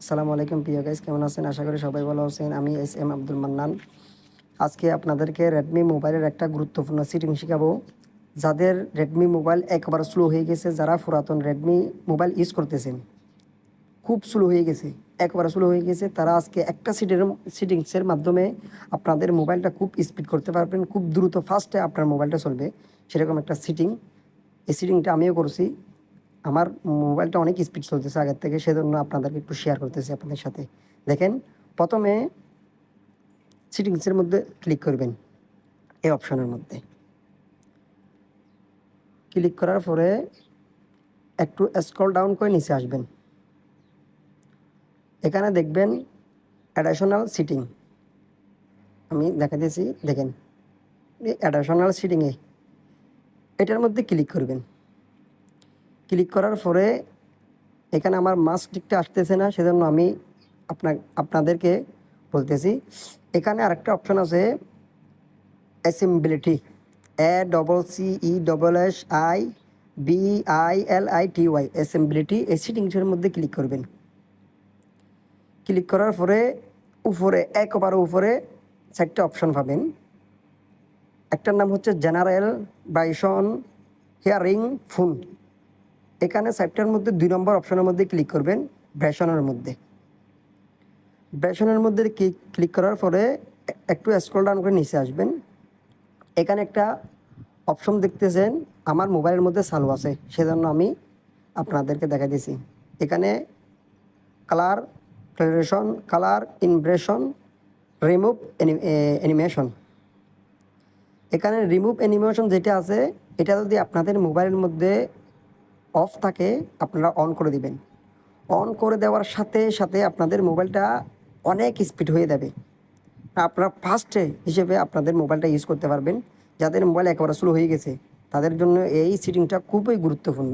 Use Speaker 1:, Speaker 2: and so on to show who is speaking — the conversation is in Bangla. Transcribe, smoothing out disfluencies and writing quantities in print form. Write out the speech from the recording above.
Speaker 1: আসসালামু আলাইকুম প্রিয় গাইস, কেমন আছেন? আশা করি সবাই ভালো আছেন। আমি এস আব্দুল মান্নান। আজকে আপনাদেরকে রেডমি মোবাইলের একটা গুরুত্বপূর্ণ সেটিং শেখাবো। যাদের রেডমি মোবাইল একবার স্লো হয়ে গেছে, যারা পুরাতন রেডমি মোবাইল ইউজ করতেছেন, খুব স্লো হয়ে গেছে, একবার স্লো হয়ে গেছে, তারা আজকে একটা সেটিংসের মাধ্যমে আপনাদের মোবাইলটা খুব স্পিড করতে পারবেন, খুব দ্রুত ফাস্টে আপনার মোবাইলটা চলবে। সেরকম একটা সেটিং, এই সেটিংটা আমিও করছি। আমার মোবাইলটা অনেক স্পিড চলতেছে আগের থেকে, সেজন্য আপনাদেরকে একটু শেয়ার করতেছি আপনাদের সাথে। দেখেন, প্রথমে সেটিংসের মধ্যে ক্লিক করবেন, এই অপশনের মধ্যে ক্লিক করার পরে একটু স্ক্রল ডাউন করে নিচে আসবেন। এখানে দেখবেন অ্যাডিশনাল সেটিং, আমি দেখাতেছি, দেখেন এই অ্যাডিশনাল সেটিংয়ে এটার মধ্যে ক্লিক করবেন। ক্লিক করার পরে এখানে আমার মাস্কটিকটা আসতেছে না, সেজন্য আমি আপনাদেরকে বলতেছি, এখানে আরেকটা অপশন আছে অ্যাসেম্বিলিটি, ASSIBILITY, অ্যাসেম্বিলিটি। এই সেটিংসের মধ্যে ক্লিক করবেন। ক্লিক করার পরে উপরে একবারে উপরে চারটে অপশন পাবেন। একটার নাম হচ্ছে জেনারেল ভার্সন হিয়ারিং ফোন। এখানে চারটার মধ্যে 2 নম্বর অপশনের মধ্যে ক্লিক করবেন, ভার্সনের মধ্যে। ভার্সনের মধ্যে ক্লিক করার পরে একটু স্ক্রল ডাউন করে নিচে আসবেন। এখানে একটা অপশন দেখতেছেন, আমার মোবাইলের মধ্যে চালু আছে, সেজন্য আমি আপনাদেরকে দেখা দিয়েছি। এখানে colour calibration, colour impression, remove animation. এখানে রিমুভ অ্যানিমেশন যেটা আছে, এটা যদি আপনাদের মোবাইলের মধ্যে অফ থাকে, আপনারা অন করে দিবেন। অন করে দেওয়ার সাথে সাথে আপনাদের মোবাইলটা অনেক স্পিড হয়ে যাবে। আপনারা ফাস্টে হিসেবে আপনাদের মোবাইলটা ইউজ করতে পারবেন। যাদের মোবাইল একেবারে স্লো হয়ে গেছে, তাদের জন্য এই সেটিংটা খুবই গুরুত্বপূর্ণ।